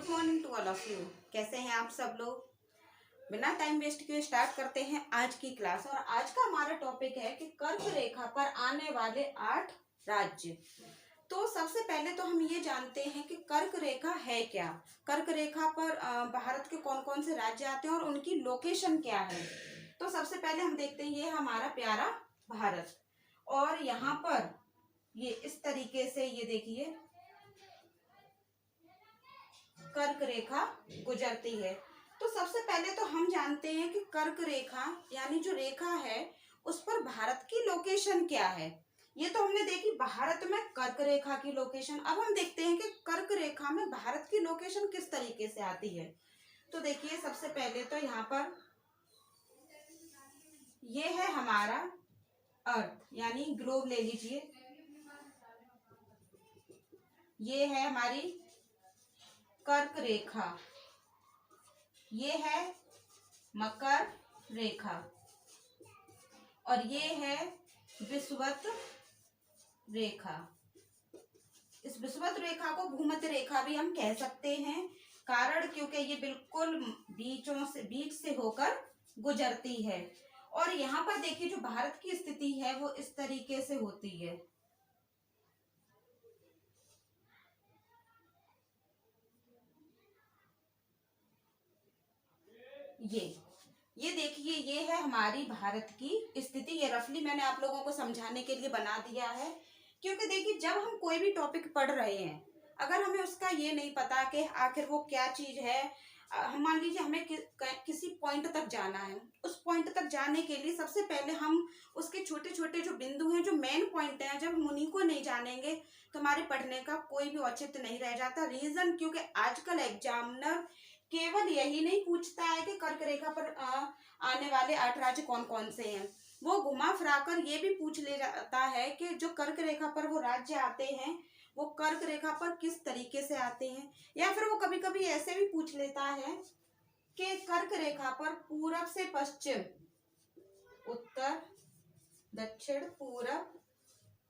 Good morning to all of you. कैसे हैं आप सब लोग। बिना टाइम वेस्ट किए स्टार्ट करते हैं आज की क्लास। और आज का हमारा टॉपिक है कि कर्क रेखा पर आने वाले 8 राज्य। तो सबसे पहले तो हम ये जानते हैं कि कर्क रेखा है क्या। कर्क रेखा पर भारत के कौन कौन से राज्य आते हैं और उनकी लोकेशन क्या है। तो सबसे पहले हम देखते हैं ये हमारा प्यारा भारत, और यहाँ पर ये इस तरीके से ये देखिए कर्क रेखा गुजरती है। तो सबसे पहले तो हम जानते हैं कि कर्क रेखा यानी जो रेखा है उस पर भारत की लोकेशन क्या है। ये तो हमने देखी भारत में कर्क रेखा की लोकेशन। अब हम देखते हैं कि कर्क रेखा में भारत की लोकेशन किस तरीके से आती है। तो देखिए सबसे पहले तो यहाँ पर ये है हमारा अर्थ यानी ग्लोब ले लीजिए। ये है हमारी कर्क रेखा, ये है मकर रेखा, और ये है विषुवत रेखा। इस विषुवत रेखा को भूमध्य रेखा भी हम कह सकते हैं, कारण क्योंकि ये बिल्कुल बीच से होकर गुजरती है। और यहाँ पर देखिए जो भारत की स्थिति है वो इस तरीके से होती है। ये देखिए ये है हमारी भारत की स्थिति। ये रफली मैंने आप लोगों को समझाने के लिए बना दिया है, क्योंकि देखिए जब हम कोई भी टॉपिक पढ़ रहे हैं अगर हमें उसका ये नहीं पता कि आखिर वो क्या चीज है, हम मान लीजिए हमें किसी पॉइंट तक जाना है, उस पॉइंट तक जाने के लिए सबसे पहले हम उसके छोटे छोटे जो बिंदु हैं, जो मेन पॉइंट हैं, जब हम उन्हीं को नहीं जानेंगे तो हमारे पढ़ने का कोई भी औचित्य नहीं रह जाता। रीजन क्योंकि आजकल एग्जामिनर केवल यही नहीं पूछता है कि कर्क रेखा पर आने वाले 8 राज्य कौन कौन से हैं, वो घुमा फिराकर ये भी पूछ ले जाता है कि जो कर्क रेखा पर वो राज्य आते हैं वो कर्क रेखा पर किस तरीके से आते हैं। या फिर वो कभी कभी ऐसे भी पूछ लेता है कि कर्क रेखा पर पूरब से पश्चिम, उत्तर दक्षिण पूरब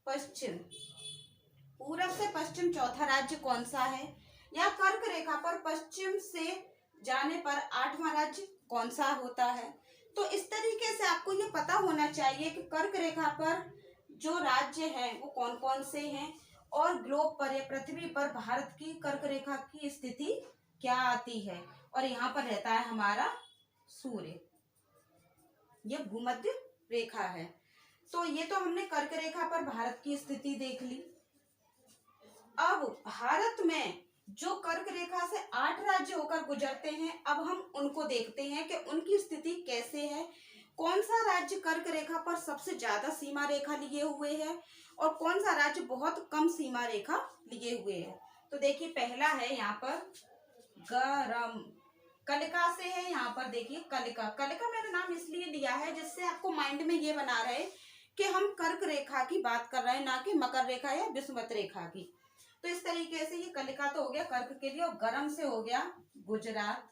पश्चिम, पूरब से पश्चिम चौथा राज्य कौन सा है, या कर्क रेखा पर पश्चिम से जाने पर 8वां राज्य कौन सा होता है। तो इस तरीके से आपको ये पता होना चाहिए कि कर्क रेखा पर जो राज्य हैं वो कौन कौन से हैं, और ग्लोब पर या पृथ्वी पर भारत की कर्क रेखा की स्थिति क्या आती है। और यहाँ पर रहता है हमारा सूर्य, ये भूमध्य रेखा है। तो ये तो हमने कर्क रेखा पर भारत की स्थिति देख ली। अब भारत में जो कर्क रेखा से 8 राज्य होकर गुजरते हैं, अब हम उनको देखते हैं कि उनकी स्थिति कैसे है। कौन सा राज्य कर्क रेखा पर सबसे ज्यादा सीमा रेखा लिए हुए है और कौन सा राज्य बहुत कम सीमा रेखा लिए हुए है। तो देखिए पहला है यहाँ पर गरम, कलिका से है। यहाँ पर देखिए कलिका, कलिका मैंने नाम इसलिए लिया है जिससे आपको माइंड में ये बना रहे कि हम कर्क रेखा की बात कर रहे हैं, ना कि मकर रेखा या विषुवत रेखा की। तो इस तरीके से ये कलिका तो हो गया कर्क के लिए, और गरम से हो गया गुजरात,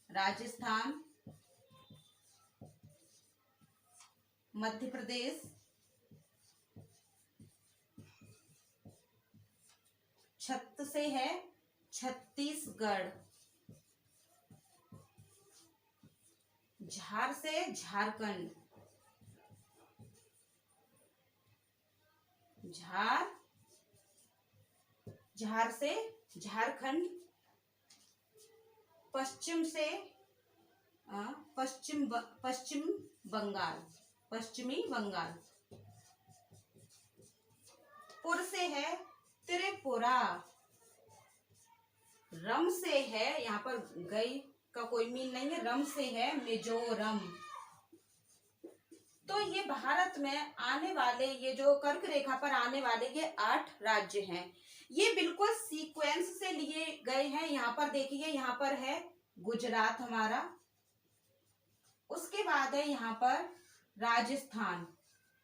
राजस्थान, मध्य प्रदेश, छत्त से है छत्तीसगढ़, झार से झारखंड, झार से झारखंड, पश्चिम से पश्चिमी बंगाल, पुर से है त्रिपुरा, रम से है, यहाँ पर गई का कोई मीन नहीं है, रम से है मिजोरम। तो ये भारत में आने वाले ये जो कर्क रेखा पर आने वाले ये 8 राज्य हैं, ये बिल्कुल सीक्वेंस से लिए गए हैं। यहाँ पर देखिए यहाँ पर है गुजरात हमारा, उसके बाद है यहाँ पर राजस्थान,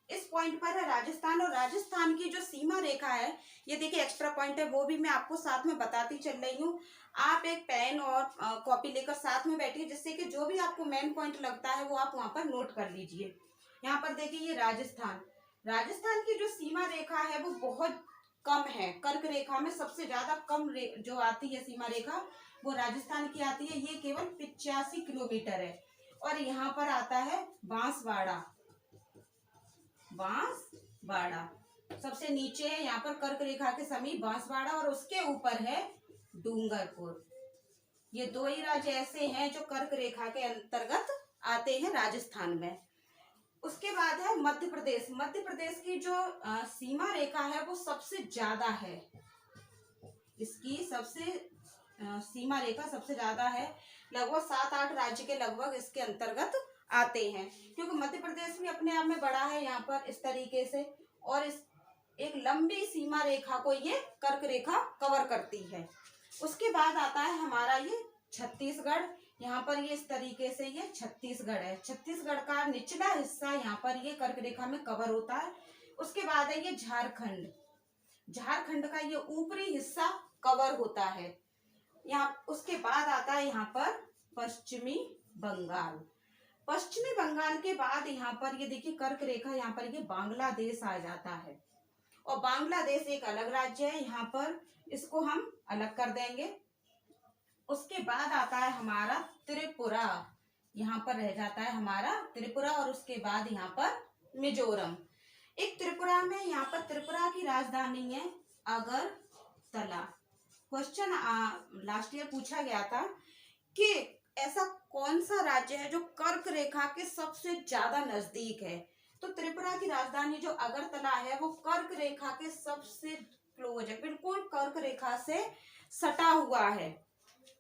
इस पॉइंट पर है राजस्थान। और राजस्थान की जो सीमा रेखा है ये देखिए एक्स्ट्रा पॉइंट है, वो भी मैं आपको साथ में बताती चल रही हूँ। आप एक पेन और कॉपी लेकर साथ में बैठिए, जिससे कि जो भी आपको मेन पॉइंट लगता है वो आप वहां पर नोट कर लीजिए। यहाँ पर देखिए ये राजस्थान, राजस्थान की जो सीमा रेखा है वो बहुत कम है। कर्क रेखा में सबसे ज्यादा कम जो आती है सीमा रेखा वो राजस्थान की आती है, ये केवल 85 किलोमीटर है। और यहाँ पर आता है बांसवाड़ा, बांसवाड़ा सबसे नीचे है, यहाँ पर कर्क रेखा के समीप बांसवाड़ा, और उसके ऊपर है डूंगरपुर। ये दो ही राज्य ऐसे हैं जो कर्क रेखा के अंतर्गत आते हैं राजस्थान में। उसके बाद है मध्य प्रदेश। मध्य प्रदेश की जो सीमा रेखा है वो सबसे ज्यादा है, इसकी सीमा रेखा सबसे ज्यादा है। लगभग 7-8 राज्य के लगभग इसके अंतर्गत आते हैं, क्योंकि मध्य प्रदेश भी अपने आप में बड़ा है यहाँ पर इस तरीके से, और इस एक लंबी सीमा रेखा को ये कर्क रेखा कवर करती है। उसके बाद आता है हमारा ये छत्तीसगढ़। यहाँ पर ये इस तरीके से ये छत्तीसगढ़ है। छत्तीसगढ़ का निचला हिस्सा यहाँ पर ये कर्क रेखा में कवर होता है। उसके बाद है ये झारखंड। झारखंड का ये ऊपरी हिस्सा कवर होता है यहाँ। उसके बाद आता है यहाँ पर पश्चिमी बंगाल। पश्चिमी बंगाल के बाद यहाँ पर ये देखिए कर्क रेखा, यहाँ पर ये बांग्लादेश आ जाता है, और बांग्लादेश एक अलग राज्य है, यहाँ पर इसको हम अलग कर देंगे। उसके बाद आता है हमारा त्रिपुरा, यहाँ पर रह जाता है हमारा त्रिपुरा, और उसके बाद यहाँ पर मिजोरम। एक त्रिपुरा में, यहाँ पर त्रिपुरा की राजधानी है अगरतला। क्वेश्चन लास्ट ईयर पूछा गया था कि ऐसा कौन सा राज्य है जो कर्क रेखा के सबसे ज्यादा नजदीक है, तो त्रिपुरा की राजधानी जो अगरतला है वो कर्क रेखा के सबसे क्लोज है, बिल्कुल कर्क रेखा से सटा हुआ है।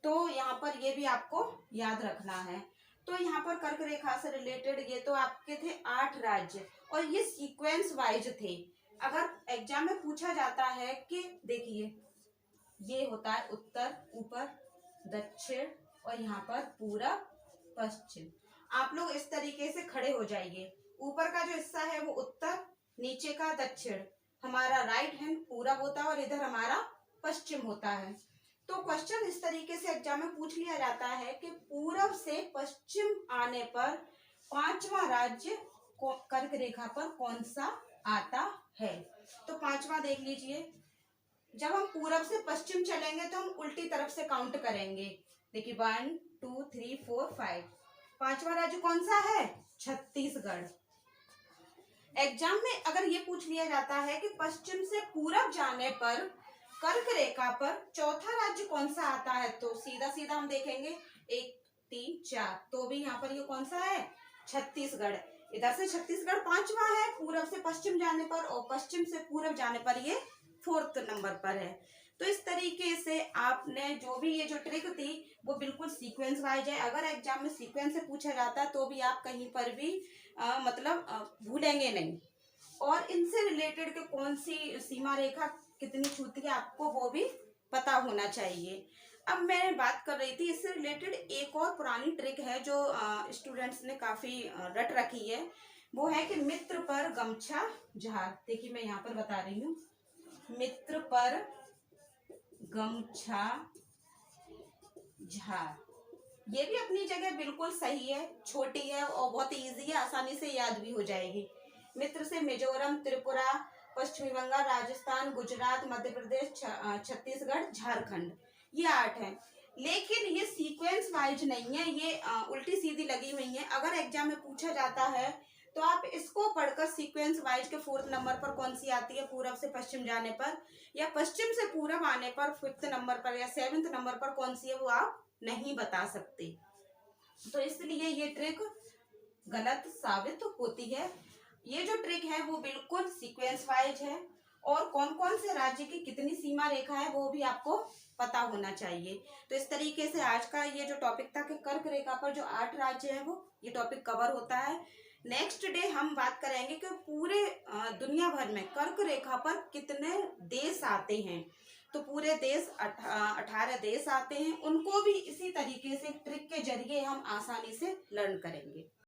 तो यहाँ पर ये भी आपको याद रखना है। तो यहाँ पर कर्क रेखा से रिलेटेड ये तो आपके थे 8 राज्य, और ये सीक्वेंस वाइज थे। अगर एग्जाम में पूछा जाता है कि देखिए ये होता है उत्तर, ऊपर, दक्षिण, और यहाँ पर पूरब, पश्चिम। आप लोग इस तरीके से खड़े हो जाइए। ऊपर का जो हिस्सा है वो उत्तर, नीचे का दक्षिण, हमारा राइट हैंड पूरब होता है, और इधर हमारा पश्चिम होता है। तो क्वेश्चन इस तरीके से एग्जाम में पूछ लिया जाता है कि पूरब से पश्चिम आने पर 5वां राज्य कर्क रेखा पर कौन सा आता है। तो 5वां देख लीजिए। जब हम पूरब से पश्चिम चलेंगे तो हम उल्टी तरफ से काउंट करेंगे। देखिए 1 2 3 4 5। 5वां राज्य कौन सा है? छत्तीसगढ़। एग्जाम में अगर ये पूछ लिया जाता है कि पश्चिम से पूरब जाने पर कर्क रेखा पर 4था राज्य कौन सा आता है, तो सीधा सीधा हम देखेंगे 1 3 4, तो भी यहाँ पर ये कौन सा है? छत्तीसगढ़। इधर से छत्तीसगढ़ 5वां है पूरब से पश्चिम जाने पर, और पश्चिम से पूरब जाने पर ये 4th नंबर पर है। तो इस तरीके से आपने जो भी ये जो ट्रिक थी वो बिल्कुल सीक्वेंस वाइज है। अगर एग्जाम में सीक्वेंस से पूछा जाता है तो भी आप कहीं पर भी भूलेंगे नहीं। और इनसे रिलेटेड के कौन सी सीमा रेखा कितनी छूती है आपको वो भी पता होना चाहिए। अब मैं बात कर रही थी इससे रिलेटेड एक और पुरानी ट्रिक है जो स्टूडेंट्स ने काफी रट रखी है, वो है कि मित्र पर गमछा झार। देखिए मैं यहाँ पर बता रही हूँ, मित्र पर गमछा झार। ये भी अपनी जगह बिल्कुल सही है, छोटी है और बहुत इजी है, आसानी से याद भी हो जाएगी। मित्र से मिजोरम, त्रिपुरा, पश्चिमी बंगाल, राजस्थान, गुजरात, मध्य प्रदेश, छत्तीसगढ़, झारखंड, ये 8 हैं। लेकिन ये सीक्वेंस वाइज नहीं है, ये उल्टी सीधी लगी हुई है। अगर एग्जाम में पूछा जाता है तो आप इसको पढ़कर सीक्वेंस वाइज के 4th नंबर पर कौन सी आती है पूरब से पश्चिम जाने पर, या पश्चिम से पूरब आने पर 5th नंबर पर, या 7th नंबर पर कौन सी है वो आप नहीं बता सकते। तो इसलिए ये ट्रिक गलत साबित होती है। ये जो ट्रिक है वो बिल्कुल सीक्वेंस वाइज है, और कौन कौन से राज्य की कितनी सीमा रेखा है वो भी आपको पता होना चाहिए। तो इस तरीके से आज का ये जो टॉपिक था कि कर्क रेखा पर जो 8 राज्य है वो ये टॉपिक कवर होता है। नेक्स्ट डे हम बात करेंगे कि पूरे दुनिया भर में कर्क रेखा पर कितने देश आते हैं। तो पूरे देश 18 देश आते हैं, उनको भी इसी तरीके से ट्रिक के जरिए हम आसानी से लर्न करेंगे।